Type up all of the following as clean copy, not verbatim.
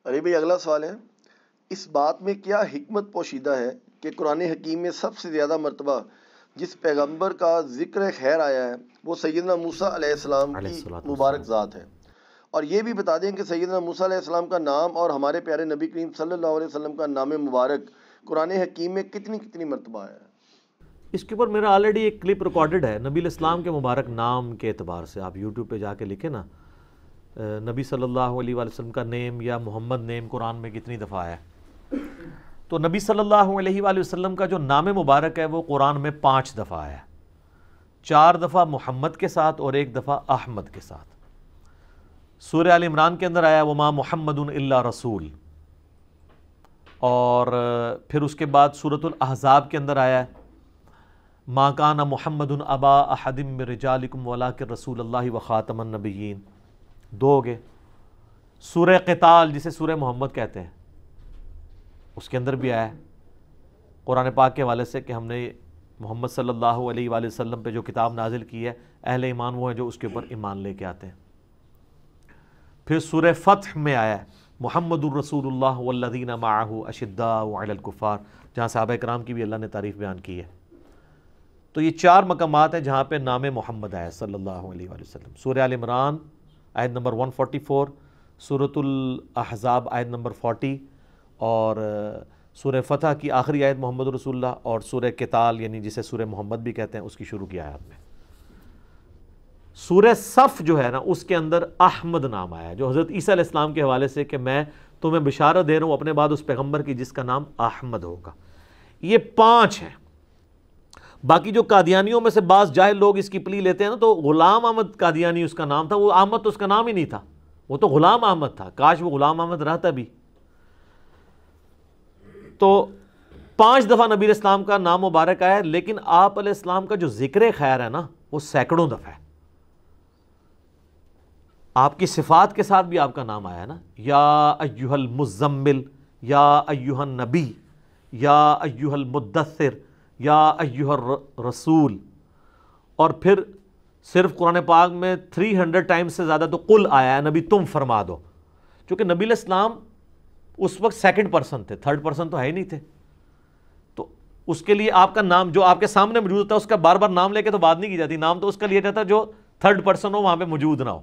علی بھائی اگلا سوال ہے، اس بات میں کیا حکمت پوشیدہ ہے کہ قرآن حکیم میں سب سے زیادہ مرتبہ جس پیغمبر کا ذکر خیر آیا ہے وہ سیدنا موسیٰ علیہ السلام علیہ کی الصلوۃ مبارک والسلام۔ ذات ہے؟ اور یہ بھی بتا دیں کہ سیدنا موسیٰ علیہ السلام کا نام اور ہمارے پیارے نبی کریم صلی اللہ علیہ وسلم کا نام مبارک قرآن حکیم میں کتنی مرتبہ آیا ہے؟ اس کے اوپر میرا آلریڈی ایک کلپ ریکارڈڈ ہے نبی الاسلام کے مبارک نام کے اعتبار سے. آپ یوٹیوب پہ جا کے لکھیں نا نبی صلی اللہ علیہ وآلہ وسلم کا نیم یا محمد نیم قرآن میں کتنی دفعہ آیا ہے. تو نبی صلی اللہ علیہ وآلہ وسلم کا جو نام مبارک ہے وہ قرآن میں 5 دفعہ آیا ہے. 4 دفعہ محمد کے ساتھ اور 1 دفعہ احمد کے ساتھ. سورہ آل عمران کے اندر آیا وما محمد الا رسول، اور پھر اس کے بعد سورۃ الاحزاب کے اندر آیا ہے ما کان محمد ابا احد من رجالکم ولکن رسول اللہ وخاتم النبیین. 2 ہو گئے. سورہ قتال جسے سورہ محمد کہتے ہیں اس کے اندر بھی آیا ہے قرآن پاک کے حوالے سے کہ ہم نے محمد صلی اللہ علیہ وآلہ وسلم پہ جو کتاب نازل کی ہے اہل ایمان وہ ہیں جو اس کے اوپر ایمان لے کے آتے ہیں. پھر سورہ فتح میں آیا ہے محمد الرسول اللہ والذین معہ اشداء علی الکفار، جہاں صحابہ کرام کی بھی اللہ نے تعریف بیان کی ہے. تو یہ 4 مقامات ہیں جہاں پہ نام محمد آیا صلی اللہ علیہ وآلہ وسلم. سورہ آل عمران آیت نمبر 144، سورۃ الاحزاب آیت نمبر 40، اور سورہ فتح کی آخری آیت محمد رسول اللہ، اور سورہ قتال یعنی جسے سورہ محمد بھی کہتے ہیں اس کی شروع کی آیات میں. سورہ صف جو ہے نا اس کے اندر احمد نام آیا ہے جو حضرت عیسیٰ علیہ السلام کے حوالے سے کہ میں تمہیں بشارت دے رہا ہوں اپنے بعد اس پیغمبر کی جس کا نام احمد ہوگا. یہ 5 ہیں. باقی جو قادیانیوں میں سے بعض جاہل لوگ اس کی پلی لیتے ہیں نا، تو غلام احمد قادیانی اس کا نام تھا. وہ احمد تو اس کا نام ہی نہیں تھا، وہ تو غلام احمد تھا. کاش وہ غلام احمد رہتا بھی. تو 5 دفعہ نبی علیہ السلام کا نام مبارک آیا ہے، لیکن آپ علیہ السلام کا جو ذکر خیر ہے نا وہ سینکڑوں دفعہ ہے. آپ کی صفات کے ساتھ بھی آپ کا نام آیا ہے نا، یا ایہا المزمل، یا ایہا النبی، یا ایہا المدثر، یا ایہا الرسول. اور پھر صرف قرآن پاک میں 300 ٹائمز سے زیادہ تو قل آیا ہے، نبی تم فرما دو. چونکہ نبی علیہ السلام اس وقت 2nd پرسن تھے، 3rd پرسن تو ہے ہی نہیں تھے. تو اس کے لیے آپ کا نام جو آپ کے سامنے موجود ہوتا ہے اس کا بار بار نام لے کے تو بات نہیں کی جاتی. نام تو اس کا لیا جاتا ہے جو 3rd پرسن ہو، وہاں پہ موجود نہ ہو.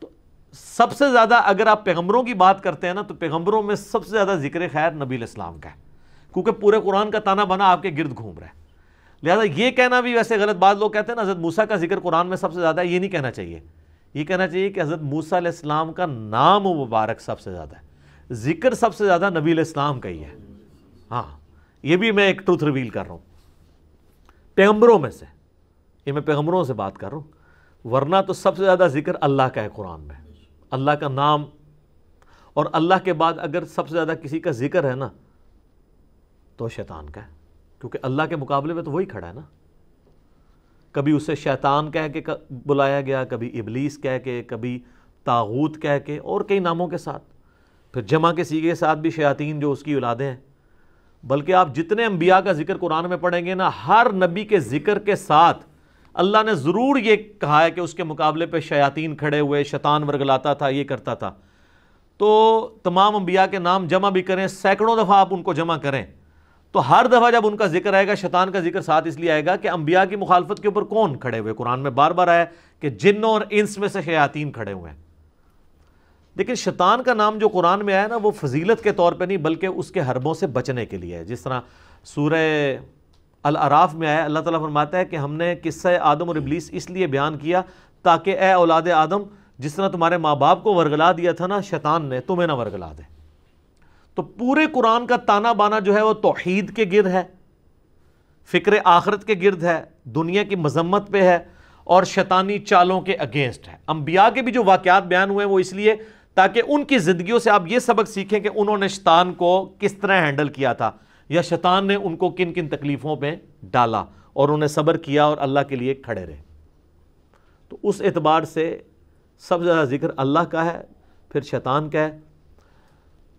تو سب سے زیادہ اگر آپ پیغمبروں کی بات کرتے ہیں نا تو پیغمبروں میں سب سے زیادہ ذکر خیر نبی علیہ السلام کا ہے، کیونکہ پورے قرآن کا تانا بانا آپ کے گرد گھوم رہا ہے. لہذا یہ کہنا بھی ویسے غلط. بعض لوگ کہتے ہیں نا حضرت موسیٰ کا ذکر قرآن میں سب سے زیادہ ہے، یہ نہیں کہنا چاہیے. یہ کہنا چاہیے کہ حضرت موسیٰ علیہ السلام کا نام مبارک سب سے زیادہ ہے، ذکر سب سے زیادہ نبی علیہ السلام کا ہی ہے. ہاں یہ بھی میں ایک ٹروتھ ریویل کر رہا ہوں پیغمبروں میں سے. یہ میں پیغمبروں سے بات کر رہا ہوں، ورنہ تو سب سے زیادہ ذکر اللہ کا ہے قرآن میں. اللہ کا نام، اور اللہ کے بعد اگر سب سے زیادہ کسی کا ذکر ہے نا تو شیطان کا ہے، کیونکہ اللہ کے مقابلے میں تو وہی کھڑا ہے نا. کبھی اسے شیطان کہہ کے بلایا گیا، کبھی ابلیس کہہ کے، کبھی طاغوت کہہ کے، اور کئی ناموں کے ساتھ. پھر جمع کے سیغے کے ساتھ بھی شیاطین جو اس کی اولادیں ہیں. بلکہ آپ جتنے انبیاء کا ذکر قرآن میں پڑھیں گے نا، ہر نبی کے ذکر کے ساتھ اللہ نے ضرور یہ کہا ہے کہ اس کے مقابلے پہ شیاطین کھڑے ہوئے، شیطان ورگلاتا تھا، یہ کرتا تھا. تو تمام انبیاء کے نام جمع بھی کریں، سینکڑوں دفعہ آپ ان کو جمع کریں، تو ہر دفعہ جب ان کا ذکر آئے گا شیطان کا ذکر ساتھ اس لیے آئے گا کہ انبیاء کی مخالفت کے اوپر کون کھڑے ہوئے. قرآن میں بار بار آیا کہ جنوں اور انس میں سے شیاطین کھڑے ہوئے ہیں. لیکن شیطان کا نام جو قرآن میں آیا نا وہ فضیلت کے طور پہ نہیں بلکہ اس کے حربوں سے بچنے کے لیے ہے. جس طرح سورہ الاعراف میں آیا، اللہ تعالیٰ فرماتا ہے کہ ہم نے قصہ آدم اور ابلیس اس لیے بیان کیا تاکہ اے اولاد آدم جس طرح تمہارے ماں باپ کو ورگلا دیا تھا نا شیطان نے، تمہیں نہ ورگلا دے. تو پورے قرآن کا تانا بانا جو ہے وہ توحید کے گرد ہے، فکر آخرت کے گرد ہے، دنیا کی مذمت پہ ہے، اور شیطانی چالوں کے اگینسٹ ہے. انبیاء کے بھی جو واقعات بیان ہوئے ہیں وہ اس لیے تاکہ ان کی زندگیوں سے آپ یہ سبق سیکھیں کہ انہوں نے شیطان کو کس طرح ہینڈل کیا تھا، یا شیطان نے ان کو کن کن تکلیفوں پہ ڈالا اور انہیں صبر کیا اور اللہ کے لیے کھڑے رہے. تو اس اعتبار سے سب سے زیادہ ذکر اللہ کا ہے، پھر شیطان کا ہے.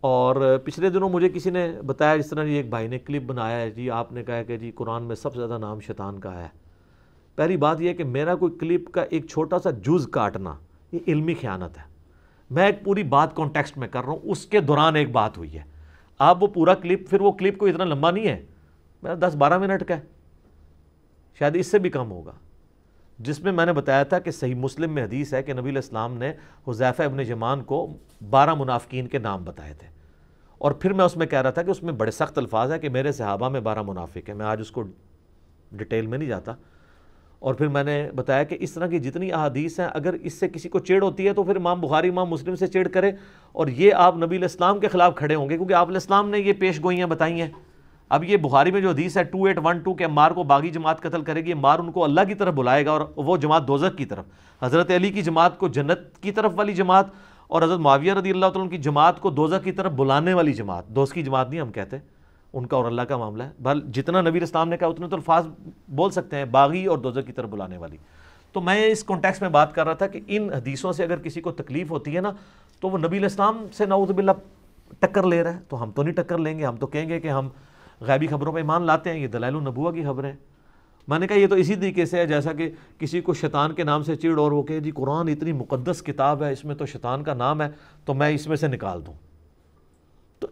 اور پچھلے دنوں مجھے کسی نے بتایا، جس طرح ایک بھائی نے کلپ بنایا ہے، جی آپ نے کہا کہ جی قرآن میں سب سے زیادہ نام شیطان کا ہے. پہلی بات یہ ہے کہ میرا کوئی کلپ کا ایک چھوٹا سا جز کاٹنا یہ علمی خیانت ہے. میں ایک پوری بات کانٹیکسٹ میں کر رہا ہوں، اس کے دوران ایک بات ہوئی ہے. آپ وہ پورا کلپ، پھر وہ کلپ کوئی اتنا لمبا نہیں ہے، میرا 10-12 منٹ کا ہے، شاید اس سے بھی کم ہوگا، جس میں نے بتایا تھا کہ صحیح مسلم میں حدیث ہے کہ نبی علیہ السلام نے حذیفہ ابن یمان کو 12 منافقین کے نام بتائے تھے، اور پھر میں اس میں کہہ رہا تھا کہ اس میں بڑے سخت الفاظ ہیں کہ میرے صحابہ میں 12 منافق ہیں. میں آج اس کو ڈیٹیل میں نہیں جاتا. اور پھر میں نے بتایا کہ اس طرح کی جتنی احادیث ہیں، اگر اس سے کسی کو چڑ ہوتی ہے تو پھر امام بخاری امام مسلم سے چڑ کرے، اور یہ آپ نبی علیہ السلام کے خلاف کھڑے ہوں گے، کیونکہ آپ علیہ السلام نے یہ پیش گوئیاں بتائی ہیں. اب یہ بخاری میں جو حدیث ہے 2812 کہ عمار کو باغی جماعت قتل کرے گی، عمار ان کو اللہ کی طرف بلائے گا اور وہ جماعت دوزخ کی طرف، حضرت علی کی جماعت کو جنت کی طرف والی جماعت، اور حضرت معاویہ رضی اللہ تعالیٰ عنہ کی جماعت کو دوزخ کی طرف بلانے والی جماعت. دوست کی جماعت نہیں ہم کہتے، ان کا اور اللہ کا معاملہ ہے. بل جتنا نبی اسلام نے کہا اتنے تو الفاظ بول سکتے ہیں، باغی اور دوزخ کی طرف بلانے والی. تو میں اس کانٹیکس میں بات کر رہا تھا کہ ان حدیثوں سے اگر کسی کو تکلیف ہوتی ہے نا، تو وہ نبی علیہ السلام سے نعوذ باللہ ٹکر لے رہا ہے. تو ہم تو نہیں ٹکر لیں گے، ہم تو کہیں گے کہ ہم غیبی خبروں پہ ایمان لاتے ہیں، یہ دلائل النبوہ کی خبریں. میں نے کہا یہ تو اسی طریقے سے ہے جیسا کہ کسی کو شیطان کے نام سے چڑ اور وہ کہ جی قرآن اتنی مقدس کتاب ہے، اس میں تو شیطان کا نام ہے تو میں اس میں سے نکال دوں. تو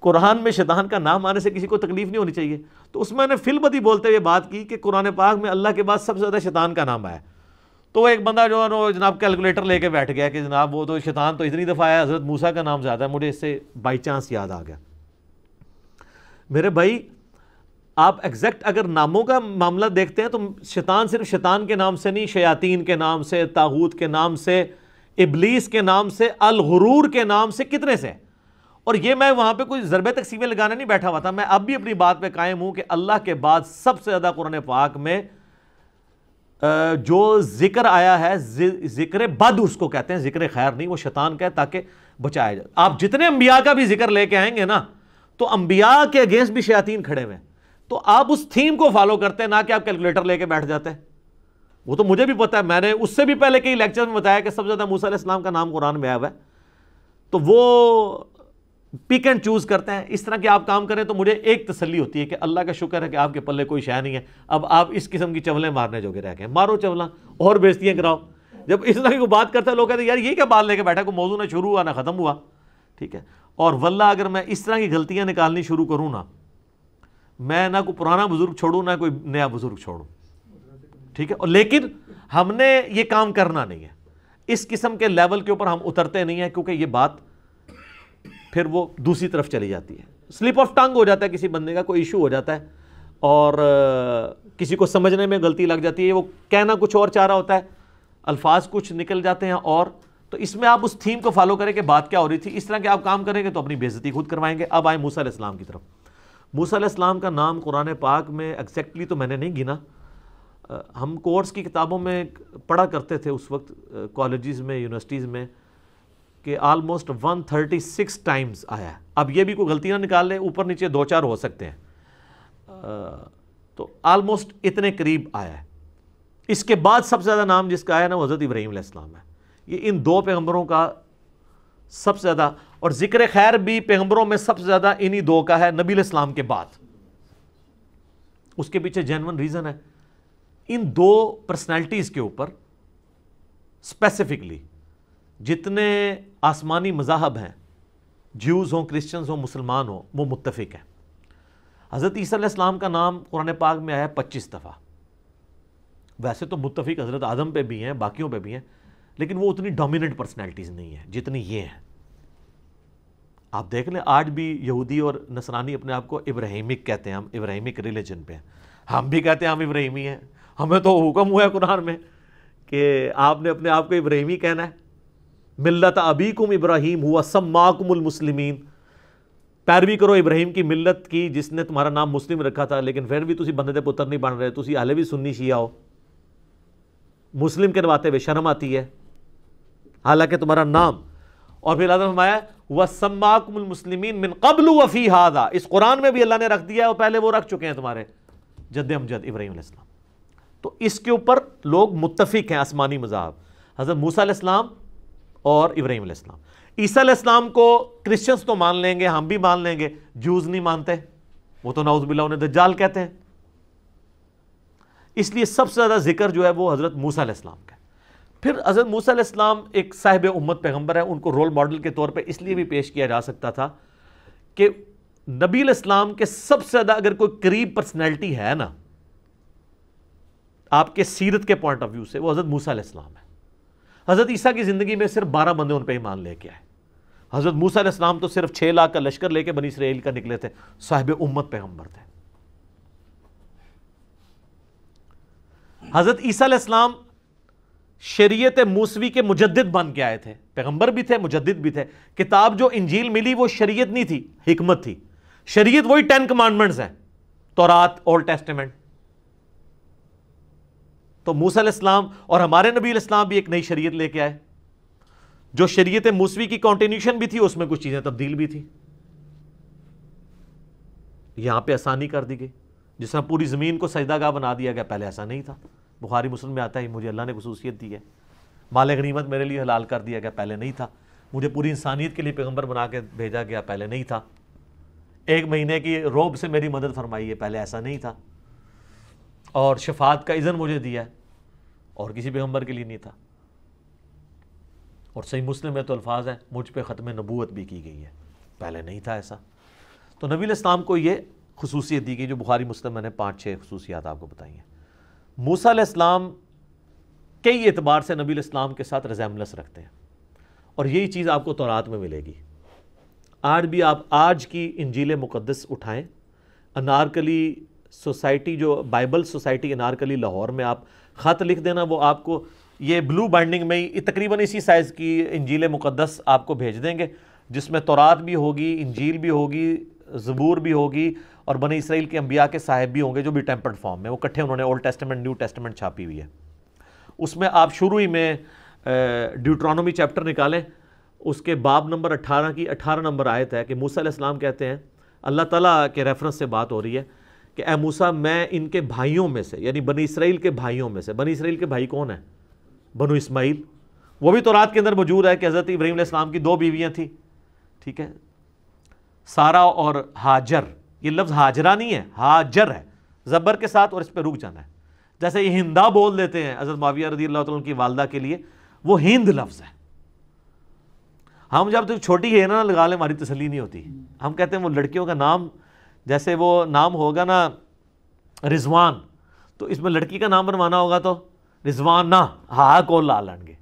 قرآن میں شیطان کا نام آنے سے کسی کو تکلیف نہیں ہونی چاہیے. تو اس میں نے فی البدی بولتے ہوئے بات کی کہ قرآن پاک میں اللہ کے بعد سب سے زیادہ شیطان کا نام آیا. تو وہ ایک بندہ جو ہے نا جناب کیلکولیٹر لے کے بیٹھ گیا کہ جناب وہ تو شیطان تو اتنی دفعہ آیا، حضرت موسیٰ کا نام زیادہ ہے. مجھے اس سے بائی چانس یاد آ گیا. میرے بھائی آپ ایگزیکٹ اگر ناموں کا معاملہ دیکھتے ہیں تو شیطان صرف شیطان کے نام سے نہیں، شیاطین کے نام سے، طاغوت کے نام سے، ابلیس کے نام سے، الغرور کے نام سے، کتنے سے. اور یہ میں وہاں پہ کوئی ضرب تقسیمیں لگانے نہیں بیٹھا ہوا تھا. میں اب بھی اپنی بات پہ قائم ہوں کہ اللہ کے بعد سب سے زیادہ قرآن پاک میں جو ذکر آیا ہے، ذکر بد اس کو کہتے ہیں، ذکر خیر نہیں، وہ شیطان کا ہے تاکہ بچایا جائے. آپ جتنے انبیاء کا بھی ذکر لے کے آئیں گے نا تو انبیاء کے اگینسٹ بھی شیاطین کھڑے ہوئے ہیں. تو آپ اس تھیم کو فالو کرتے ہیں، نہ کہ آپ کیلکولیٹر لے کے بیٹھ جاتے ہیں. وہ تو مجھے بھی پتا ہے، میں نے اس سے بھی پہلے کئی لیکچر میں بتایا کہ سب سے زیادہ موسیٰ علیہ السلام کا نام قرآن میں آیا ہوا ہے. تو وہ پک اینڈ چوز کرتے ہیں. اس طرح کے آپ کام کریں تو مجھے ایک تسلی ہوتی ہے کہ اللہ کا شکر ہے کہ آپ کے پلے کوئی شے نہیں ہے. اب آپ اس قسم کی چولیں مارنے جوگے رہ گئے، مارو چولاں اور بیزتیاں کراؤ. جب اس طرح کی کوئی بات کرتا ہے لوگ کہتے ہیں یار یہ کیا بات لے کے بیٹھا، کوئی موضوع نہ شروع ہوا نہ ختم ہوا. ٹھیک ہے. اور واللہ اگر میں اس طرح کی غلطیاں نکالنی شروع کروں نا، میں نہ کوئی پرانا بزرگ چھوڑوں نہ کوئی نیا بزرگ چھوڑوں. ٹھیک ہے. اور لیکن ہم نے یہ کام کرنا نہیں ہے، اس قسم کے لیول کے اوپر ہم اترتے نہیں ہیں، کیونکہ یہ بات پھر وہ دوسری طرف چلی جاتی ہے. سلپ آف ٹنگ ہو جاتا ہے کسی بندے کا، کوئی ایشو ہو جاتا ہے اور کسی کو سمجھنے میں غلطی لگ جاتی ہے. وہ کہنا کچھ اور چاہ رہا ہوتا ہے، الفاظ کچھ نکل جاتے ہیں. اور تو اس میں آپ اس تھیم کو فالو کریں کہ بات کیا ہو رہی تھی. اس طرح کے آپ کام کریں گے تو اپنی بے عزتی خود کروائیں گے. اب آئیں موسیٰ علیہ السلام کی طرف. موسیٰ علیہ السلام کا نام قرآن پاک میں ایگزیکٹلی تو میں نے نہیں گنا، ہم کورس کی کتابوں میں پڑھا کرتے تھے اس وقت کالجز میں، یونیورسٹیز میں، کہ آلموسٹ 136 ٹائمز آیا ہے. اب یہ بھی کوئی غلطی نہ نکال لے، اوپر نیچے 2-4 ہو سکتے ہیں، تو آلموسٹ اتنے قریب آیا ہے. اس کے بعد سب سے زیادہ نام جس کا آیا نا وہ حضرت ابراہیم علیہ السلام ہے. یہ ان دو پیغمبروں کا سب سے زیادہ، اور ذکر خیر بھی پیغمبروں میں سب سے زیادہ انہی دو کا ہے نبی علیہ السلام کے بعد. اس کے پیچھے جینون ریزن ہے. ان دو پرسنالٹیز کے اوپر اسپیسیفکلی جتنے آسمانی مذاہب ہیں، جیوز ہوں، کرسچنز ہوں، مسلمان ہوں، وہ متفق ہیں. حضرت عیسیٰ علیہ السلام کا نام قرآن پاک میں آیا 25 دفعہ. ویسے تو متفق حضرت آدم پہ بھی ہیں، باقیوں پہ بھی ہیں، لیکن وہ اتنی ڈومیننٹ پرسنالٹیز نہیں ہیں جتنی یہ ہیں. آپ دیکھ لیں آج بھی یہودی اور نصرانی اپنے آپ کو ابراہیمک کہتے ہیں، ہم ابراہیمک ریلیجن پہ ہیں. ہم بھی کہتے ہیں ہم ابراہیمی ہیں. ہمیں تو حکم ہوا ہے قرآن میں کہ آپ نے اپنے آپ کو ابراہیمی کہنا ہے. ملت ابیکم ابراہیم ہوا سماکم المسلمین، پیروی کرو ابراہیم کی ملت کی جس نے تمہارا نام مسلم رکھا تھا. لیکن پھر بھی تسی بندے دے پتر نہیں بن رہے، تسی حالے بھی سنی شیعہ ہو. مسلم کہلواتے ہوئے شرم آتی ہے حالانکہ تمہارا نام. اور پھر اللہ نے فرمایا وَسَمَّاكُمُ الْمُسْلِمِينَ مِنْ قَبْلُ وَفِي هَذَا، اس قرآن میں بھی اللہ نے رکھ دیا ہے، اور پہلے وہ رکھ چکے ہیں تمہارے جد امجد ابراہیم علیہ السلام. تو اس کے اوپر لوگ متفق ہیں آسمانی مذاہب، حضرت موسیٰ علیہ السلام اور ابراہیم علیہ السلام. عیسیٰ علیہ السلام کو کرسچنز تو مان لیں گے، ہم بھی مان لیں گے، جوز نہیں مانتے، وہ تو نعوذ باللہ انہیں دجال کہتے ہیں. اس لیے سب سے زیادہ ذکر جو ہے وہ حضرت موسیٰ علیہ السلام کا ہے. پھر حضرت موسیٰ علیہ السلام ایک صاحب امت پیغمبر ہیں، ان کو رول ماڈل کے طور پہ اس لیے بھی پیش کیا جا سکتا تھا کہ نبی علیہ السلام کے سب سے زیادہ اگر کوئی قریب پرسنالٹی ہے نا آپ کے سیرت کے پوائنٹ آف ویو سے، وہ حضرت موسیٰ علیہ السلام ہے۔ حضرت عیسیٰ کی زندگی میں صرف 12 بندے ان پہ ایمان لے کے آئے۔ حضرت موسیٰ علیہ السلام تو صرف 6 لاکھ کا لشکر لے کے بنی اسرائیل کا نکلے تھے، صاحب امت پیغمبر تھے۔ حضرت عیسیٰ علیہ السلام شریعت موسوی کے مجدد بن کے آئے تھے، پیغمبر بھی تھے، مجدد بھی تھے۔ کتاب جو انجیل ملی وہ شریعت نہیں تھی، حکمت تھی۔ شریعت وہی 10 کمانڈمنٹس ہیں، تورات، اولڈ ٹیسٹیمنٹ۔ تو موسیٰ علیہ السلام اور ہمارے نبی علیہ السلام بھی ایک نئی شریعت لے کے آئے، جو شریعت موسوی کی کنٹینیوشن بھی تھی، اس میں کچھ چیزیں تبدیل بھی تھی۔ یہاں پہ آسانی کر دی گئی، جس طرح پوری زمین کو سجدہ گاہ بنا دیا گیا، پہلے ایسا نہیں تھا۔ بخاری مسلم میں آتا ہے مجھے اللہ نے خصوصیت دی ہے، مال غنیمت میرے لیے حلال کر دیا گیا، پہلے نہیں تھا۔ مجھے پوری انسانیت کے لیے پیغمبر بنا کے بھیجا گیا، پہلے نہیں تھا۔ 1 مہینے کی روب سے میری مدد فرمائی ہے، پہلے ایسا نہیں تھا۔ اور شفاعت کا اذن مجھے دیا ہے، اور کسی پیغمبر کے لیے نہیں تھا۔ اور صحیح مسلم میں تو الفاظ ہیں مجھ پہ ختم نبوت بھی کی گئی ہے، پہلے نہیں تھا ایسا۔ تو نبی علیہ السلام کو یہ خصوصیت دی گئی جو بخاری مسلم میں نے 5-6 خصوصیات آپ کو بتائی ہیں۔ موسیٰ علیہ السلام کئی اعتبار سے نبی علیہ السلام کے ساتھ ریزیمبلنس رکھتے ہیں، اور یہی چیز آپ کو تورات میں ملے گی۔ آج بھی آپ آج کی انجیل مقدس اٹھائیں، انارکلی سوسائٹی جو بائبل سوسائٹی انارکلی لاہور میں آپ خط لکھ دینا، وہ آپ کو یہ بلو بائنڈنگ میں ہی تقریباً اسی سائز کی انجیل مقدس آپ کو بھیج دیں گے، جس میں تورات بھی ہوگی، انجیل بھی ہوگی، زبور بھی ہوگی، اور بنی اسرائیل کے انبیاء کے صاحب بھی ہوں گے جو بھی ٹیمپرڈ فارم میں، وہ کٹھے انہوں نے اولڈ ٹیسٹمنٹ نیو ٹیسٹمنٹ چھاپی ہوئی ہے۔ اس میں آپ شروع ہی میں ڈیوٹرانومی چیپٹر نکالیں، اس کے باب نمبر 18 کی 18 نمبر آیت ہے کہ موسیٰ علیہ السلام کہتے ہیں، اللہ تعالیٰ کے ریفرنس سے بات ہو رہی ہے کہ اے موسیٰ میں ان کے بھائیوں میں سے، یعنی بنی اسرائیل کے بھائیوں میں سے، بنی اسرائیل کے بھائی کون ہیں؟ بنو اسماعیل۔ وہ بھی تورات کے اندر موجود ہے کہ حضرت ابراہیم علیہ السلام کی 2 بیویاں تھیں، ٹھیک ہے، سارا اور ہاجر۔ یہ لفظ ہاجرہ نہیں ہے، ہاجر ہے زبر کے ساتھ، اور اس پہ رک جانا ہے۔ جیسے یہ ہندا بول دیتے ہیں حضرت معاویہ رضی اللہ تعالیٰ عنہ کی والدہ کے لیے، وہ ہند لفظ ہے۔ ہم جب تک چھوٹی ہے نا لگا لیں، ہماری تسلی نہیں ہوتی۔ ہم کہتے ہیں وہ لڑکیوں کا نام، جیسے وہ نام ہوگا نا رضوان، تو اس میں لڑکی کا نام بنوانا ہوگا تو رضوان نہ ہا کو لا لیں گے،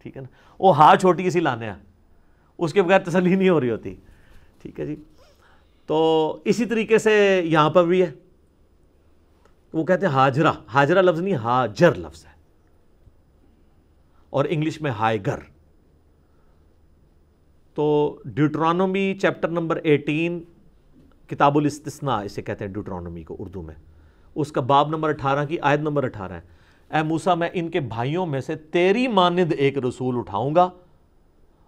ٹھیک ہے نا، وہ ہا چھوٹی کسی لانے، اس کے بغیر تسلی نہیں ہو رہی ہوتی، ٹھیک ہے جی۔ تو اسی طریقے سے یہاں پر بھی ہے، وہ کہتے ہیں ہاجرہ، ہاجرہ لفظ نہیں، ہاجر لفظ ہے، اور انگلش میں ہائیگر۔ تو ڈیوٹرانومی چیپٹر نمبر 18 کتاب الاستثناء اسے کہتے ہیں ڈیوٹرانومی کو اردو میں، اس کا باب نمبر 18 کی آیت نمبر 18 ہے، اے موسیٰ میں ان کے بھائیوں میں سے تیری مانند ایک رسول اٹھاؤں گا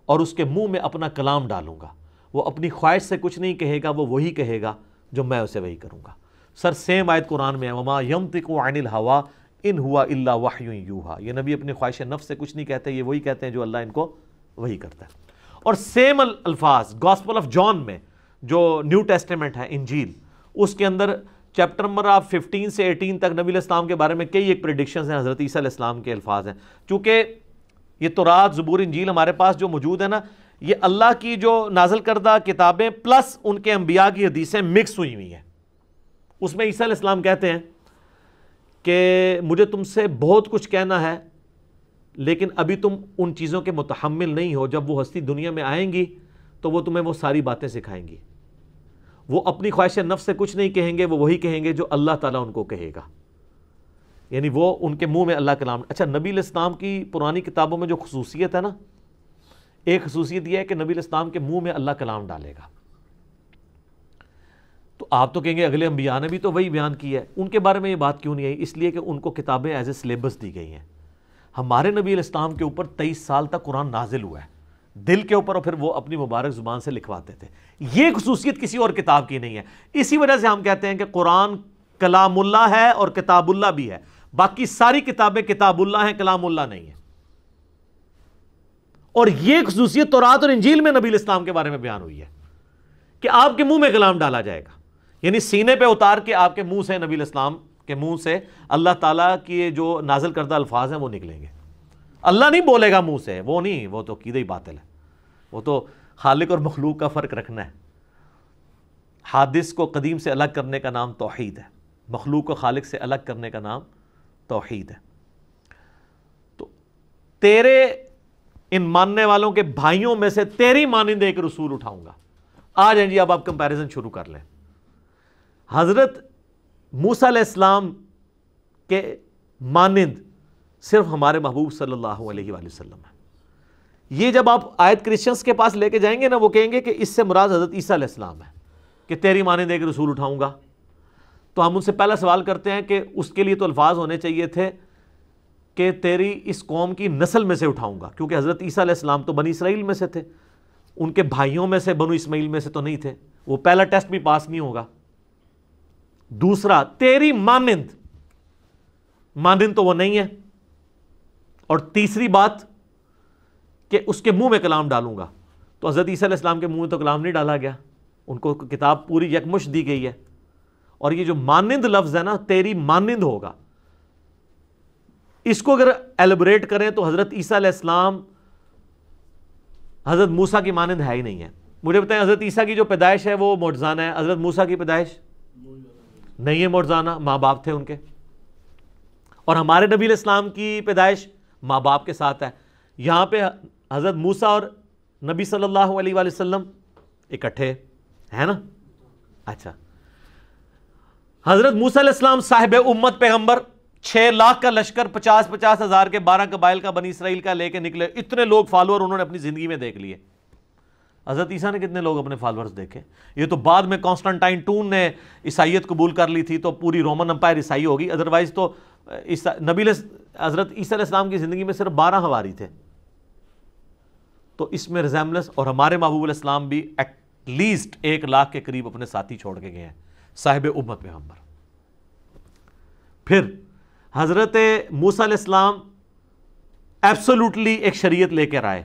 اور اس کے منہ میں اپنا کلام ڈالوں گا، وہ اپنی خواہش سے کچھ نہیں کہے گا، وہ وہی کہے گا جو میں اسے وہی کروں گا۔ سر سیم آیت قرآن میں ہے، وما ینطق عن الہوا ان ہوا الا وحی یوحی، یہ نبی اپنی خواہش نفس سے کچھ نہیں کہتے، یہ وہی کہتے ہیں جو اللہ ان کو وہی کرتا ہے۔ اور سیم الفاظ گاسپل آف جان میں جو نیو ٹیسٹیمنٹ ہے انجیل، اس کے اندر چیپٹر نمبر آپ 15 سے 18 تک نبی علیہ السلام کے بارے میں کئی ایک پریڈکشنز ہیں، حضرت عیسیٰ علیہ السلام کے الفاظ ہیں۔ چونکہ یہ تورات، زبور، انجیل ہمارے پاس جو موجود ہے نا، یہ اللہ کی جو نازل کردہ کتابیں پلس ان کے انبیاء کی حدیثیں مکس ہوئی ہوئی ہیں۔ اس میں عیسیٰ علیہ السلام کہتے ہیں کہ مجھے تم سے بہت کچھ کہنا ہے، لیکن ابھی تم ان چیزوں کے متحمل نہیں ہو، جب وہ ہستی دنیا میں آئیں گی تو وہ تمہیں وہ ساری باتیں سکھائیں گی۔ وہ اپنی خواہش نفس سے کچھ نہیں کہیں گے، وہ وہی کہیں گے جو اللہ تعالیٰ ان کو کہے گا، یعنی وہ ان کے منہ میں اللہ کلام۔ اچھا، نبی علیہ السلام کی پرانی کتابوں میں جو خصوصیت ہے نا، ایک خصوصیت یہ ہے کہ نبی علیہ السلام کے منہ میں اللہ کلام ڈالے گا۔ تو آپ تو کہیں گے اگلے انبیاء نے بھی تو وہی بیان کیا ہے، ان کے بارے میں یہ بات کیوں نہیں آئی؟ اس لیے کہ ان کو کتابیں ایز اے سلیبس دی گئی ہیں۔ ہمارے نبی علیہ السلام کے اوپر 23 سال تک قرآن نازل ہوا ہے، دل کے اوپر، اور پھر وہ اپنی مبارک زبان سے لکھواتے تھے۔ یہ خصوصیت کسی اور کتاب کی نہیں ہے۔ اسی وجہ سے ہم کہتے ہیں کہ قرآن کلام اللہ ہے اور کتاب اللہ بھی ہے، باقی ساری کتابیں کتاب اللہ ہیں، کلام اللہ نہیں ہے۔ اور یہ خصوصیت تورات اور انجیل میں نبی علیہ السلام کے بارے میں بیان ہوئی ہے کہ آپ کے منہ میں کلام ڈالا جائے گا، یعنی سینے پہ اتار کے آپ کے منہ سے، نبی علیہ السلام کے منہ سے اللہ تعالیٰ کی جو نازل کردہ الفاظ ہیں وہ نکلیں گے۔ اللہ نہیں بولے گا منہ سے، وہ نہیں، وہ تو عقیدہ ہی باطل ہے، وہ تو خالق اور مخلوق کا فرق رکھنا ہے۔ حادث کو قدیم سے الگ کرنے کا نام توحید ہے، مخلوق کو خالق سے الگ کرنے کا نام توحید ہے۔ تو تیرے ان ماننے والوں کے بھائیوں میں سے تیری مانند ایک رسول اٹھاؤں گا۔ آ جائیں جی، اب آپ کمپیریزن شروع کر لیں۔ حضرت موسیٰ علیہ السلام کے مانند صرف ہمارے محبوب صلی اللہ علیہ وآلہ وسلم ہے۔ یہ جب آپ آیت کرسچنس کے پاس لے کے جائیں گے نا، وہ کہیں گے کہ اس سے مراد حضرت عیسیٰ علیہ السلام ہے کہ تیری مانند ایک رسول اٹھاؤں گا۔ تو ہم ان سے پہلا سوال کرتے ہیں کہ اس کے لیے تو الفاظ ہونے چاہیے تھے کہ تیری اس قوم کی نسل میں سے اٹھاؤں گا، کیونکہ حضرت عیسیٰ علیہ السلام تو بنی اسرائیل میں سے تھے، ان کے بھائیوں میں سے بنو اسماعیل میں سے تو نہیں تھے، وہ پہلا ٹیسٹ بھی پاس نہیں ہوگا۔ دوسرا، تیری مانند تو وہ نہیں ہے۔ اور تیسری بات کہ اس کے منہ میں کلام ڈالوں گا، تو حضرت عیسیٰ علیہ السلام کے منہ میں تو کلام نہیں ڈالا گیا، ان کو کتاب پوری یکمشت دی گئی ہے۔ اور یہ جو مانند لفظ ہے نا، تیری مانند ہوگا، اس کو اگر ایلیبریٹ کریں تو حضرت عیسیٰ علیہ السلام حضرت موسیٰ کی مانند ہے ہی نہیں ہے۔ مجھے بتائیں، حضرت عیسیٰ کی جو پیدائش ہے وہ معجزانہ ہے، حضرت موسیٰ کی پیدائش نہیں ہے معجزانہ، ماں باپ تھے ان کے۔ اور ہمارے نبی علیہ السلام کی پیدائش ماں باپ کے ساتھ ہے۔ یہاں پہ حضرت موسیٰ اور نبی صلی اللہ علیہ وآلہ وسلم اکٹھے ہے نا۔ اچھا، حضرت موسیٰ علیہ السلام صاحب امت پیغمبر، 6 لاکھ کا لشکر 50 ہزار کے 12 قبائل کا بنی اسرائیل کا لے کے نکلے، اتنے لوگ فالوور انہوں نے اپنی زندگی میں دیکھ لیے۔ حضرت عیسیٰ نے کتنے لوگ اپنے فالورز دیکھے؟ یہ تو بعد میں کانسٹنٹائن ٹون نے عیسائیت قبول کر لی تھی تو پوری رومن امپائر عیسائی ہوگی، ادروائز تو حضرت عیسیٰ علیہ السلام کی زندگی میں صرف 12 حواری تھے۔ تو اس میں ریزیمبلنس، اور ہمارے محبوب علیہ السلام بھی ایٹ لیسٹ 1 لاکھ کے قریب اپنے ساتھی چھوڑ کے گئے ہیں، صاحب امت پیغمبر۔ پھر حضرت موسیٰ علیہ السلام ایبسولوٹلی ایک شریعت لے کر آئے،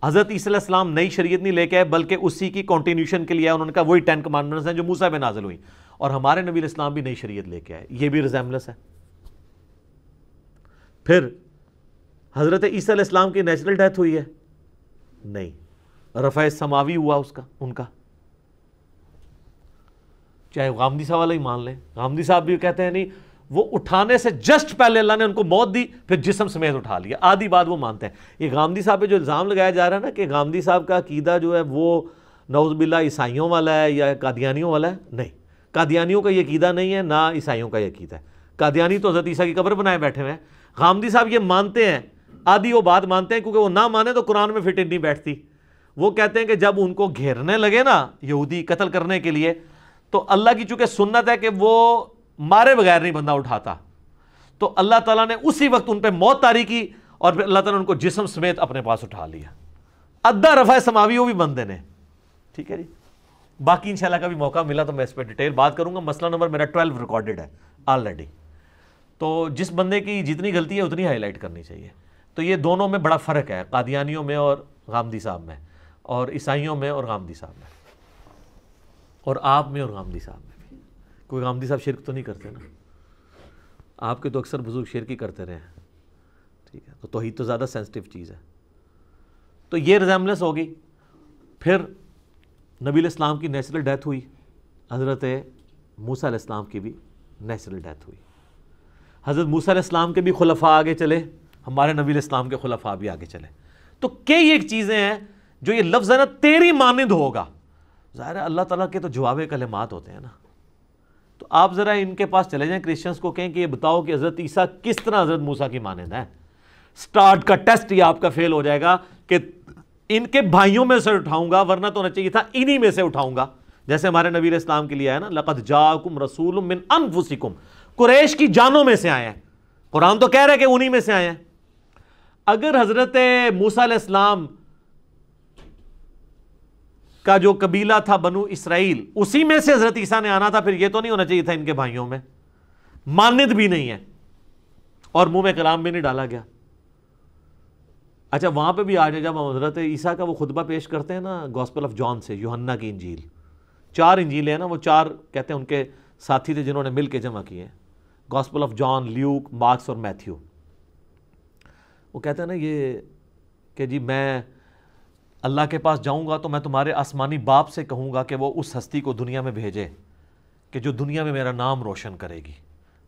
حضرت عیسیٰ علیہ السلام نئی شریعت نہیں لے کے آئے بلکہ اسی کی کنٹینیوشن کے لیے انہوں نے کہا وہی 10 کمانڈمنٹس ہیں جو موسیٰ پہ نازل ہوئی، اور ہمارے نبی علیہ السلام بھی نئی شریعت لے کے آئے، یہ بھی ریزیمبلنس ہے۔ پھر حضرت عیسیٰ علیہ السلام کی نیچرل ڈیتھ ہوئی ہے؟ نہیں، رفع سماوی ہوا ان کا، چاہے غامدی صاحب والا ہی مان لیں، غامدی صاحب بھی کہتے ہیں نہیں، وہ اٹھانے سے جسٹ پہلے اللہ نے ان کو موت دی، پھر جسم سمیت اٹھا لیا، آدھی بات وہ مانتے ہیں۔ یہ غامدی صاحب پہ جو الزام لگایا جا رہا ہے نا کہ غامدی صاحب کا عقیدہ جو ہے وہ نعوذ باللہ عیسائیوں والا ہے یا قادیانیوں والا ہے، نہیں، قادیانیوں کا یہ عقیدہ نہیں ہے، نہ عیسائیوں کا یہ عقیدہ ہے۔ قادیانی تو حضرت عیسیٰ کی قبر بنائے بیٹھے ہوئے ہیں، غامدی صاحب یہ مانتے ہیں، آدھی وہ بات مانتے ہیں کیونکہ وہ نہ مانے تو قرآن میں فٹ نہیں بیٹھتی۔ وہ کہتے ہیں کہ جب ان کو گھیرنے لگے نا یہودی قتل کرنے کے لیے، تو اللہ کی چونکہ سنت ہے کہ وہ مارے بغیر نہیں بندہ اٹھاتا، تو اللہ تعالیٰ نے اسی وقت ان پہ موت طاری کی اور پھر اللہ تعالیٰ نے ان کو جسم سمیت اپنے پاس اٹھا لیا۔ ادھا رفع سماوی وہ بھی بندے نے، ٹھیک ہے جی۔ باقی انشاءاللہ کبھی موقع ملا تو میں اس پہ ڈیٹیل بات کروں گا، مسئلہ نمبر میرا 12 ریکارڈڈ ہے آلریڈی، تو جس بندے کی جتنی غلطی ہے اتنی ہائی لائٹ کرنی چاہیے۔ تو یہ دونوں میں بڑا فرق ہے، قادیانیوں میں اور غامدی صاحب میں، اور عیسائیوں میں اور غامدی صاحب میں، اور آپ میں اور غامدی صاحب میں بھی۔ کوئی غامدی صاحب شرک تو نہیں کرتے نا؟ آپ کے تو اکثر بزرگ شرک ہی کرتے رہے ہیں، ٹھیک ہے، تو توحید تو زیادہ سینسٹیو چیز ہے۔ تو یہ ریزیمبلنس ہوگی۔ پھر نبی علیہ السلام کی نیچرل ڈیتھ ہوئی، حضرت موسیٰ علیہ السلام کی بھی نیچرل ڈیتھ ہوئی۔ حضرت موسیٰ علیہ السلام کے بھی خلفاء آگے چلے، ہمارے نبی علیہ السلام کے خلفاء بھی آگے چلے۔ تو کئی ایک چیزیں ہیں جو یہ لفظ ہے نا تیری مانند ہوگا، ظاہر ہے اللہ تعالیٰ کے تو جواب کلمات ہوتے ہیں نا۔ تو آپ ذرا ان کے پاس چلے جائیں، کرسچنس کو کہیں کہ یہ بتاؤ کہ حضرت عیسیٰ کس طرح حضرت موسیٰ کی مانند ہے۔ سٹارٹ کا ٹیسٹ یہ آپ کا فیل ہو جائے گا کہ ان کے بھائیوں میں سے اٹھاؤں گا، ورنہ تو ہونا چاہیے تھا انہی میں سے اٹھاؤں گا، جیسے ہمارے نبی علیہ السلام کے لیے ہے نا لقد جاءکم رسول من انفسکم، قریش کی جانوں میں سے آئے ہیں، قرآن تو کہہ رہا ہے کہ انہی میں سے آئے ہیں۔ اگر حضرت موسیٰ علیہ السلام کا جو قبیلہ تھا بنو اسرائیل اسی میں سے حضرت عیسیٰ نے آنا تھا، پھر یہ تو نہیں ہونا چاہیے تھا ان کے بھائیوں میں، مانند بھی نہیں ہے اور منہ میں کلام بھی نہیں ڈالا گیا۔ اچھا وہاں پہ بھی آ جائے، جب ہم حضرت عیسیٰ کا وہ خطبہ پیش کرتے ہیں نا گاسپل آف جان سے، یوحنا کی انجیل، 4 انجیلیں ہیں نا، وہ 4 کہتے ہیں ان کے ساتھی تھے جنہوں نے مل کے جمع کیے ہیں، gospel of John, Luke, Mark's اور میتھیو۔ وہ کہتے ہیں نا یہ کہ جی میں اللہ کے پاس جاؤں گا تو میں تمہارے آسمانی باپ سے کہوں گا کہ وہ اس ہستی کو دنیا میں بھیجے کہ جو دنیا میں میرا نام روشن کرے گی.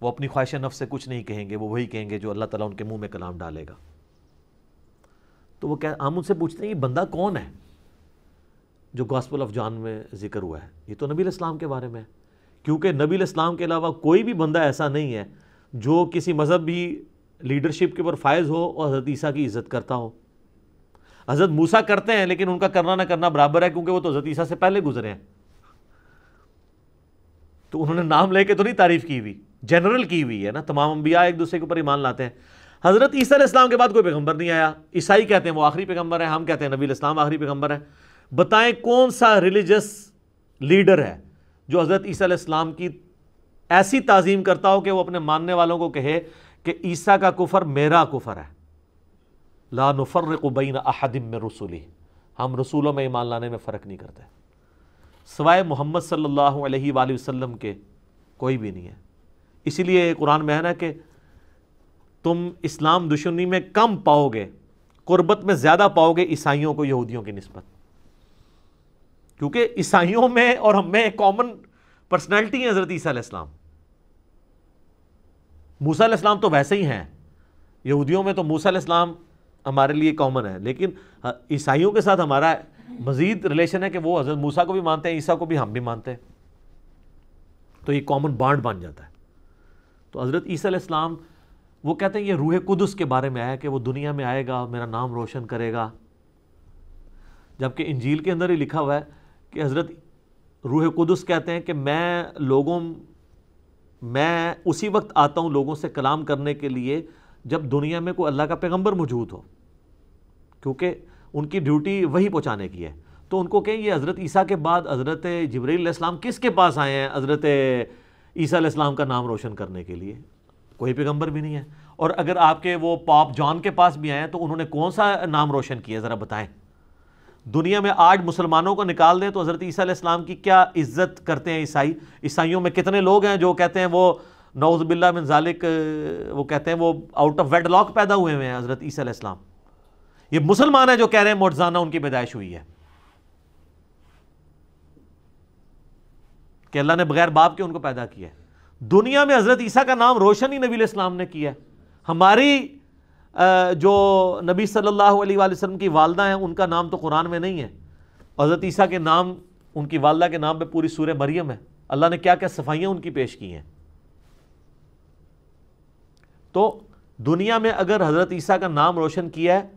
وہ اپنی خواہش نفس سے کچھ نہیں کہیں گے, وہ وہی کہیں گے جو اللہ تعالیٰ ان کے منہ میں کلام ڈالے گا. تو وہ ہم ان سے پوچھتے ہیں یہ بندہ کون ہے جو گاسپل آف جان میں ذکر ہوا ہے؟ یہ تو نبی علیہ السلام کے بارے میں ہے, کیونکہ نبی علیہ السلام کے علاوہ کوئی بھی بندہ ایسا نہیں ہے جو کسی مذہبی لیڈرشپ کے اوپر فائز ہو اور حضرت عیسیٰ کی عزت کرتا ہو. حضرت موسیٰ کرتے ہیں لیکن ان کا کرنا نہ کرنا برابر ہے, کیونکہ وہ تو حضرت عیسیٰ سے پہلے گزرے ہیں. تو انہوں نے نام لے کے تو نہیں تعریف کی ہوئی, جنرل کی ہوئی ہے نا. تمام انبیاء ایک دوسرے کے اوپر ایمان لاتے ہیں. حضرت عیسیٰ علیہ السلام کے بعد کوئی پیغمبر نہیں آیا. عیسائی کہتے ہیں وہ آخری پیغمبر ہے, ہم کہتے ہیں نبی علیہ السلام آخری پیغمبر ہے. بتائیں کون سا ریلیجس لیڈر ہے جو حضرت عیسیٰ علیہ السلام کی ایسی تعظیم کرتا ہو کہ وہ اپنے ماننے والوں کو کہے کہ عیسیٰ کا کفر میرا کفر ہے, لا نفرق بین احد من رسلی, ہم رسولوں میں ایمان لانے میں فرق نہیں کرتے, سوائے محمد صلی اللہ علیہ وآلہ وسلم کے کوئی بھی نہیں ہے. اسی لیے قرآن میں ہے نا کہ تم اسلام دشمنی میں کم پاؤ گے, قربت میں زیادہ پاؤ گے عیسائیوں کو یہودیوں کی نسبت, کیونکہ عیسائیوں میں اور ہم میں ایک کامن پرسنالٹی ہے حضرت عیسیٰ علیہ السلام. موسیٰ علیہ السلام تو ویسے ہی ہیں, یہودیوں میں تو موسیٰ علیہ السلام ہمارے لیے کامن ہے, لیکن عیسائیوں کے ساتھ ہمارا مزید ریلیشن ہے کہ وہ حضرت موسیٰ کو بھی مانتے ہیں, عیسیٰ کو بھی ہم بھی مانتے ہیں, تو یہ کامن بانڈ بن جاتا ہے. تو حضرت عیسیٰ علیہ السلام وہ کہتے ہیں یہ روح قدس کے بارے میں آیا کہ وہ دنیا میں آئے گا, میرا نام روشن کرے گا, جبکہ انجیل کے اندر ہی لکھا ہوا ہے کہ حضرت روح قدس کہتے ہیں کہ میں اسی وقت آتا ہوں لوگوں سے کلام کرنے کے لیے جب دنیا میں کوئی اللہ کا پیغمبر موجود ہو, کیونکہ ان کی ڈیوٹی وہی پہنچانے کی ہے. تو ان کو کہیں یہ حضرت عیسیٰ کے بعد حضرت جبرائیل علیہ السلام کس کے پاس آئے ہیں حضرت عیسیٰ علیہ السلام کا نام روشن کرنے کے لیے؟ کوئی پیغمبر بھی نہیں ہے. اور اگر آپ کے وہ پاپ جان کے پاس بھی آئے ہیں تو انہوں نے کون سا نام روشن کیا ذرا بتائیں. دنیا میں آج مسلمانوں کو نکال دیں تو حضرت عیسیٰ علیہ السلام کی کیا عزت کرتے ہیں عیسائی. عیسائیوں میں کتنے لوگ ہیں جو کہتے ہیں وہ نعوذ باللہ من ذالک, وہ کہتے ہیں وہ آؤٹ آف ویڈ لاک پیدا ہوئے ہیں حضرت عیسیٰ علیہ السلام. یہ مسلمان ہیں جو کہہ رہے ہیں معجزانہ ان کی پیدائش ہوئی ہے, کہ اللہ نے بغیر باپ کے ان کو پیدا کیا ہے. دنیا میں حضرت عیسیٰ کا نام روشن ہی نبی علیہ السلام نے کیا ہے. ہماری جو نبی صلی اللہ علیہ وآلہ وسلم کی والدہ ہیں ان کا نام تو قرآن میں نہیں ہے. حضرت عیسیٰ کے نام, ان کی والدہ کے نام پہ پوری سورہ مریم ہے. اللہ نے کیا کیا صفائیاں ان کی پیش کی ہیں. تو دنیا میں اگر حضرت عیسیٰ کا نام روشن کیا ہے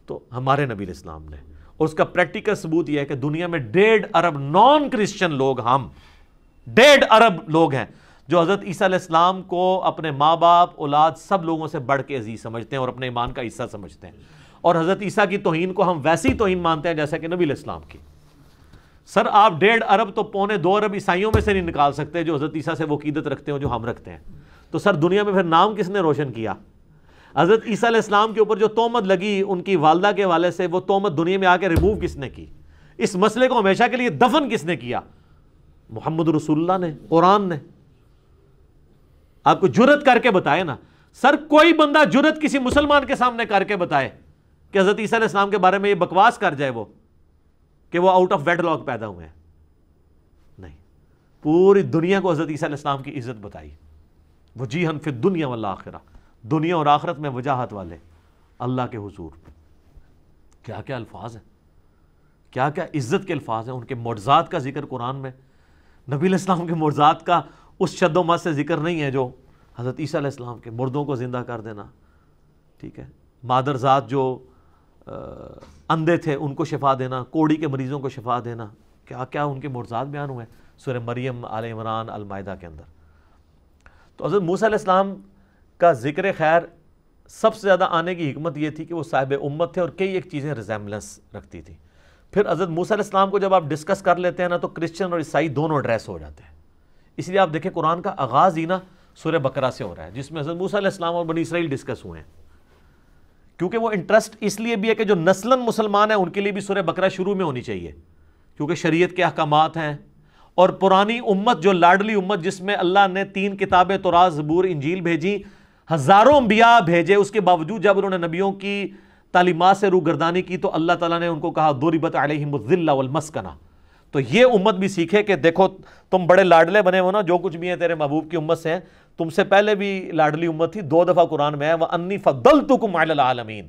تو ہمارے نبی علیہ السلام نے, اور اس کا پریکٹیکل ثبوت یہ ہے کہ دنیا میں 1.5 ارب نان کرسچن لوگ, ہم 1.5 ارب لوگ ہیں جو حضرت عیسیٰ علیہ السلام کو اپنے ماں باپ, اولاد, سب لوگوں سے بڑھ کے عزیز سمجھتے ہیں اور اپنے ایمان کا حصہ سمجھتے ہیں. اور حضرت عیسیٰ کی توہین کو ہم ویسی توہین مانتے ہیں جیسا کہ نبی علیہ السلام کی. سر آپ 1.5 ارب تو 1.25 ارب عیسائیوں میں سے نہیں نکال سکتے جو حضرت عیسیٰ سے وہ عقیدت رکھتے ہیں جو ہم رکھتے ہیں. تو سر دنیا میں پھر نام کس نے روشن کیا؟ حضرت عیسیٰ علیہ السلام کے اوپر جو تہمت لگی ان کی والدہ کے حوالے سے, وہ تہمت دنیا میں آ کے ریموو کس نے کی؟ اس مسئلے کو ہمیشہ کے لیے دفن کس نے کیا؟ محمد رسول اللہ نے, قرآن نے. آپ کو جرت کر کے بتائے نا سر, کوئی بندہ جرت کسی مسلمان کے سامنے کر کے بتائے کہ حضرت عیسیٰ علیہ السلام کے بارے میں یہ بکواس کر جائے وہ کہ وہ آؤٹ آف ویڈ لاک پیدا ہوئے ہیں؟ نہیں. پوری دنیا کو حضرت عیسیٰ علیہ السلام کی عزت بتائی. وجیہن فی الدنیا والآخرہ, دنیا اور آخرت میں وجاہت والے اللہ کے حضور. کیا کیا الفاظ ہیں, کیا کیا عزت کے الفاظ ہیں. ان کے معجزات کا ذکر قرآن میں, نبی علیہ السلام کے معجزات کا اس شد و مد سے ذکر نہیں ہے جو حضرت عیسیٰ علیہ السلام کے, مردوں کو زندہ کر دینا, ٹھیک ہے, مادر ذات جو اندھے تھے ان کو شفا دینا, کوڑی کے مریضوں کو شفا دینا, کیا کیا ان کے معجزات بیان ہوئے ہیں سورہ مریم, آل عمران, المائدہ کے اندر. تو حضرت موسیٰ علیہ السلام کا ذکر خیر سب سے زیادہ آنے کی حکمت یہ تھی کہ وہ صاحب امت تھے اور کئی ایک چیزیں ریزیمبلنس رکھتی تھی. پھر حضرت موسیٰ علیہ السلام کو جب آپ ڈسکس کر لیتے ہیں نا تو کرسچن اور عیسائی دونوں ایڈریس ہو جاتے ہیں. اس لیے آپ دیکھیں قرآن کا آغاز ہی نا سورہ بقرہ سے ہو رہا ہے جس میں حضرت موسیٰ علیہ السلام اور بنی اسرائیل ڈسکس ہوئے ہیں, کیونکہ وہ انٹرسٹ اس لیے بھی ہے کہ جو نسلاً مسلمان ہیں ان کے لیے بھی سورہ بقرہ شروع میں ہونی چاہیے, کیونکہ شریعت کے احکامات ہیں. اور پرانی امت جو لاڈلی امت جس میں اللہ نے 3 کتابیں تورات, زبور, انجیل بھیجی, ہزاروں انبیاء بھیجے، اس کے باوجود جب انہوں نے نبیوں کی تعلیمات سے روگردانی کی تو اللہ تعالیٰ نے ان کو کہا ضربت علیہم الذلہ والمسکنہ۔ تو یہ امت بھی سیکھے کہ دیکھو تم بڑے لاڈلے بنے ہو نا، جو کچھ بھی ہیں تیرے محبوب کی امت سے ہیں، تم سے پہلے بھی لاڈلی امت تھی، 2 دفعہ قرآن میں ہے وَأَنِّي فَضَّلْتُكُمْ عَلَى الْعَالَمِينَ،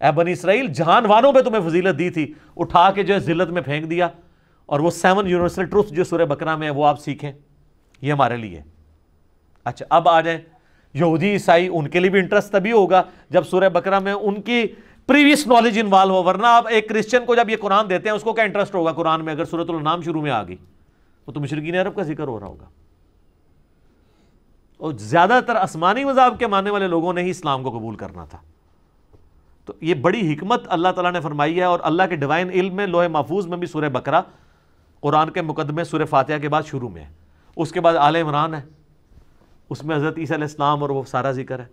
اے بنی اسرائیل جہان والوں پہ تمہیں فضیلت دی تھی، اٹھا کے جو ہے ذلت میں پھینک دیا۔ اور وہ 7 یونیورسل ٹروتھ جو سورہ بقرہ میں ہے وہ آپ سیکھیں، یہ ہمارے لیے۔ اچھا اب آ جائیں یہودی عیسائی، ان کے لیے بھی انٹرسٹ تبھی ہوگا جب سورہ بقرہ میں ان کی پریویس نالج انوالو ہو، ورنہ آپ ایک کرسچن کو جب یہ قرآن دیتے ہیں اس کو کیا انٹرسٹ ہوگا قرآن میں؟ اگر سورۃ الانعام شروع میں آ گئی وہ تو مشرکین عرب کا ذکر ہو رہا ہوگا۔ اور زیادہ تر آسمانی مذاہب کے ماننے والے لوگوں نے ہی اسلام کو قبول کرنا تھا۔ تو یہ بڑی حکمت اللہ تعالیٰ نے فرمائی ہے، اور اللہ کے ڈیوائن علم میں لوح محفوظ میں بھی سورہ بقرہ قرآن کے مقدمے سورہ فاتحہ کے بعد شروع میں ہے، اس کے بعد آل عمران ہے، اس میں حضرت عیسیٰ علیہ السلام اور وہ سارا ذکر ہے،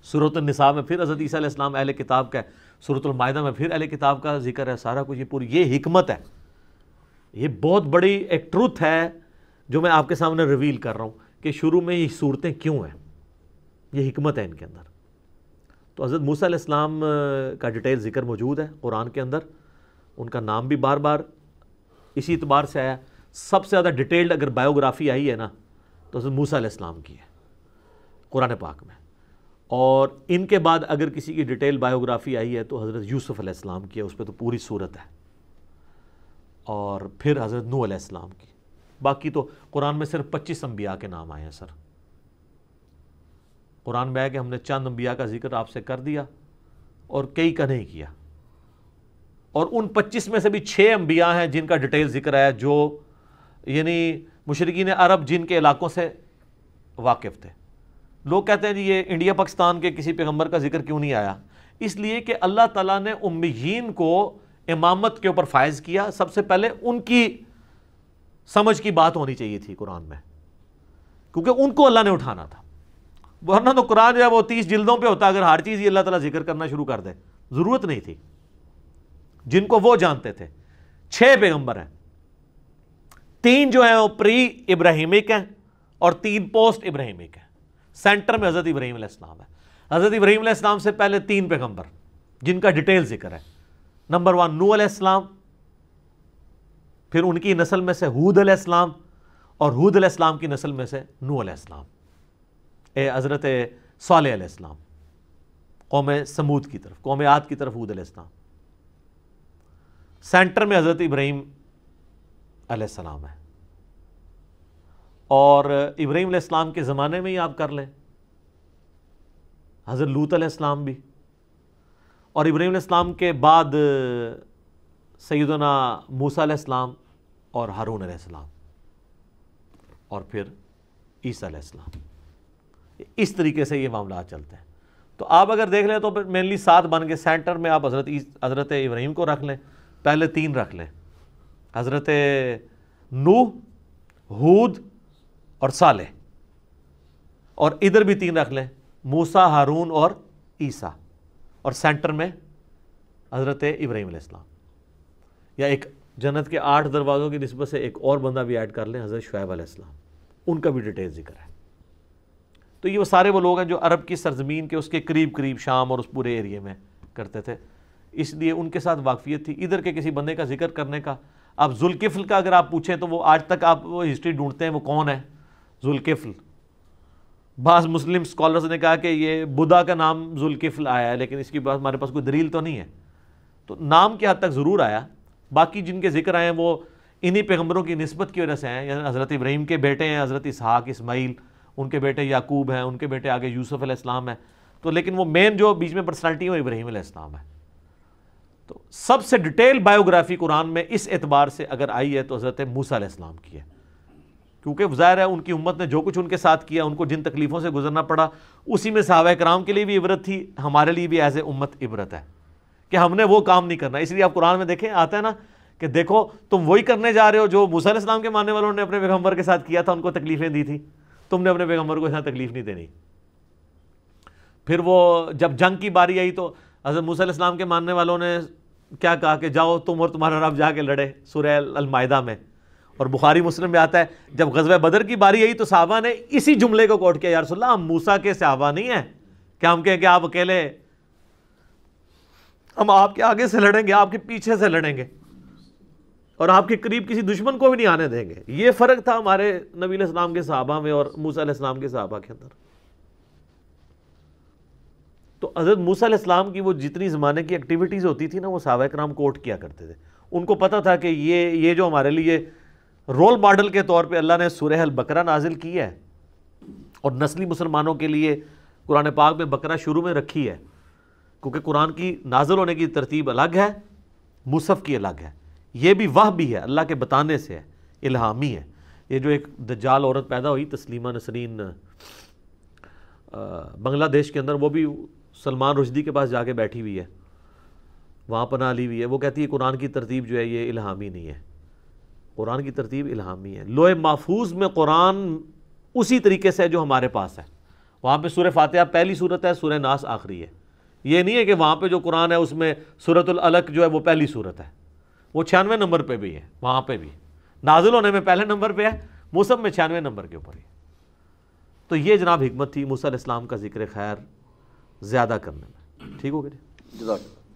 سورۃ النساء میں پھر حضرت عیسیٰ علیہ السلام اہل کتاب کا ہے، سورۃ المائدہ میں پھر اہل کتاب کا ذکر ہے، سارا کچھ یہ پوری یہ حکمت ہے۔ یہ بہت بڑی ایک ٹروتھ ہے جو میں آپ کے سامنے ریویل کر رہا ہوں کہ شروع میں یہ صورتیں کیوں ہیں، یہ حکمت ہے ان کے اندر۔ تو حضرت موسیٰ علیہ السلام کا ڈیٹیل ذکر موجود ہے قرآن کے اندر، ان کا نام بھی بار بار اسی اعتبار سے آیا۔ سب سے زیادہ ڈیٹیلڈ اگر بایوگرافی آئی ہے نا تو حضرت موسیٰ علیہ السلام کی ہے قرآن پاک میں، اور ان کے بعد اگر کسی کی ڈیٹیل بایوگرافی آئی ہے تو حضرت یوسف علیہ السلام کی ہے، اس پہ تو پوری صورت ہے، اور پھر حضرت نوح علیہ السلام کی۔ باقی تو قرآن میں صرف 25 انبیاء کے نام آئے ہیں سر۔ قرآن میں ہے کہ ہم نے چند انبیاء کا ذکر آپ سے کر دیا اور کئی کا نہیں کیا، اور ان 25 میں سے بھی 6 انبیاء ہیں جن کا ڈیٹیل ذکر ہے، جو یعنی مشرکین عرب جن کے علاقوں سے واقف تھے۔ لوگ کہتے ہیں جی یہ انڈیا پاکستان کے کسی پیغمبر کا ذکر کیوں نہیں آیا؟ اس لیے کہ اللہ تعالیٰ نے امیین کو امامت کے اوپر فائز کیا، سب سے پہلے ان کی سمجھ کی بات ہونی چاہیے تھی قرآن میں، کیونکہ ان کو اللہ نے اٹھانا تھا، ورنہ تو قرآن جو ہے وہ 30 جلدوں پہ ہوتا، اگر ہر چیز ہی اللہ تعالیٰ ذکر کرنا شروع کر دے، ضرورت نہیں تھی۔ جن کو وہ جانتے تھے 6 پیغمبر ہیں، 3 جو ہیں وہ پری ابراہیمک ہیں اور 3 پوسٹ ابراہیمک ہیں، سینٹر میں حضرت ابراہیم علیہ السلام ہے۔ حضرت ابراہیم علیہ السلام سے پہلے 3 پیغمبر جن کا ڈیٹیل ذکر ہے۔ نمبر 1 نوح علیہ السلام، پھر ان کی نسل میں سے ہود علیہ السلام، اور ہود علیہ السلام کی نسل میں سے نوح علیہ السلام، حضرت صالح علیہ السلام، قوم سمود کی طرف، قوم عاد کی طرف ہود علیہ السلام۔ سینٹر میں حضرت ابراہیم علیہ السلام ہے، اور ابراہیم علیہ السلام کے زمانے میں ہی آپ کر لیں حضرت لوط علیہ السلام بھی، اور ابراہیم علیہ السلام کے بعد سیدنا موسیٰ علیہ السلام اور ہارون علیہ السلام، اور پھر عیسیٰ علیہ السلام۔ اس طریقے سے یہ معاملات چلتے ہیں۔ تو آپ اگر دیکھ لیں تو پھر مینلی 7 بن گئے، سینٹر میں آپ حضرت ابراہیم کو رکھ لیں، پہلے 3 رکھ لیں، حضرت نوح، ہود اور صالح، اور ادھر بھی 3 رکھ لیں، موسیٰ، ہارون اور عیسیٰ، اور سینٹر میں حضرت ابراہیم علیہ السلام۔ یا ایک جنت کے 8 دروازوں کی نسبت سے ایک اور بندہ بھی ایڈ کر لیں، حضرت شعیب علیہ السلام، ان کا بھی ڈیٹیل ذکر ہے۔ تو یہ وہ سارے وہ لوگ ہیں جو عرب کی سرزمین کے اس کے قریب قریب شام اور اس پورے ایریے میں کرتے تھے، اس لیے ان کے ساتھ واقفیت تھی۔ ادھر کے کسی بندے کا ذکر کرنے کا، اب ذوالکفل کا اگر آپ پوچھیں تو وہ آج تک آپ وہ ہسٹری ڈھونڈتے ہیں وہ کون ہے ذوالکفل۔ بعض مسلم اسکالرز نے کہا کہ یہ بدھا کا نام ذوالکفل آیا ہے، لیکن اس کی بات ہمارے پاس کوئی دلیل تو نہیں ہے۔ تو نام کی حد تک ضرور آیا، باقی جن کے ذکر آئے ہیں وہ انہی پیغمبروں کی نسبت کی وجہ سے ہیں، یعنی حضرت ابراہیم کے بیٹے ہیں حضرت اسحاق، اسماعیل، ان کے بیٹے یعقوب ہیں، ان کے بیٹے آگے یوسف علیہ السلام ہے، تو لیکن وہ مین جو بیچ میں پرسنالٹی ہے وہ ابراہیم علیہ السلام ہے۔ تو سب سے ڈیٹیل بایوگرافی قرآن میں اس اعتبار سے اگر آئی ہے تو حضرت موسیٰ علیہ السلام کی ہے، کیونکہ ظاہر ہے ان کی امت نے جو کچھ ان کے ساتھ کیا، ان کو جن تکلیفوں سے گزرنا پڑا، اسی میں صحابہ کرام کے لیے بھی عبرت تھی، ہمارے لیے بھی ایز اے امت عبرت ہے کہ ہم نے وہ کام نہیں کرنا۔ اس لیے آپ قرآن میں دیکھیں آتا ہے نا کہ دیکھو تم وہی کرنے جا رہے ہو جو موسیٰ علیہ السلام کے ماننے والوں نے اپنے پیغمبر کے ساتھ کیا تھا، ان کو تکلیفیں دی تھی، تم نے اپنے پیغمبر کو اتنا تکلیف نہیں دینی۔ پھر وہ جب جنگ کی باری آئی تو حضرت موسیٰ علیہ السلام کے ماننے والوں نے کیا کہا کہ جاؤ تم اور تمہارا رب جا کے لڑے، سورہ المائدہ میں، اور بخاری مسلم میں آتا ہے جب غزوہ بدر کی باری آئی تو صحابہ نے اسی جملے کو کوٹ کیا، یا رسول اللہ ہم موسیٰ کے صحابہ نہیں ہیں کہ ہم کہیں کہ آپ اکیلے، ہم آپ کے آگے سے لڑیں گے، آپ کے پیچھے سے لڑیں گے، اور آپ کے قریب کسی دشمن کو بھی نہیں آنے دیں گے۔ یہ فرق تھا ہمارے نبی علیہ السلام کے صحابہ میں اور موسیٰ علیہ السلام کے صحابہ کے اندر۔ تو حضرت موسیٰ علیہ السلام کی وہ جتنی زمانے کی ایکٹیویٹیز ہوتی تھی نا، وہ صحابہ کرام کوٹ کیا کرتے تھے۔ ان کو پتہ تھا کہ یہ جو ہمارے لیے رول ماڈل کے طور پہ اللہ نے سورہ البقرہ نازل کی ہے، اور نسلی مسلمانوں کے لیے قرآن پاک میں بقرہ شروع میں رکھی ہے، کیونکہ قرآن کی نازل ہونے کی ترتیب الگ ہے، مصحف کی الگ ہے۔ یہ بھی وہ بھی ہے، اللہ کے بتانے سے ہے، الہامی ہے۔ یہ جو ایک دجال عورت پیدا ہوئی تسلیمہ نسرین بنگلہ دیش کے اندر، وہ بھی سلمان رشدی کے پاس جا کے بیٹھی ہوئی ہے، وہاں پناہ لی ہوئی ہے۔ وہ کہتی ہے قرآن کی ترتیب جو ہے یہ الہامی نہیں ہے، قرآن کی ترتیب الہامی ہے۔ لوح محفوظ میں قرآن اسی طریقے سے جو ہمارے پاس ہے، وہاں پہ سورہ فاتحہ پہلی صورت ہے، سورہ ناس آخری ہے۔ یہ نہیں ہے کہ وہاں پہ جو قرآن ہے اس میں سورۃ العلق جو ہے وہ پہلی صورت ہے، وہ 96 نمبر پہ بھی ہے، وہاں پہ بھی نازل ہونے میں پہلے نمبر پہ ہے، مصحف میں 96 نمبر کے اوپر ہے۔ تو یہ جناب حکمت تھی موسیٰ علیہ السلام کا ذکر خیر زیادہ کرنے میں۔ ٹھیک ہو گیا جی؟ جزاک اللہ۔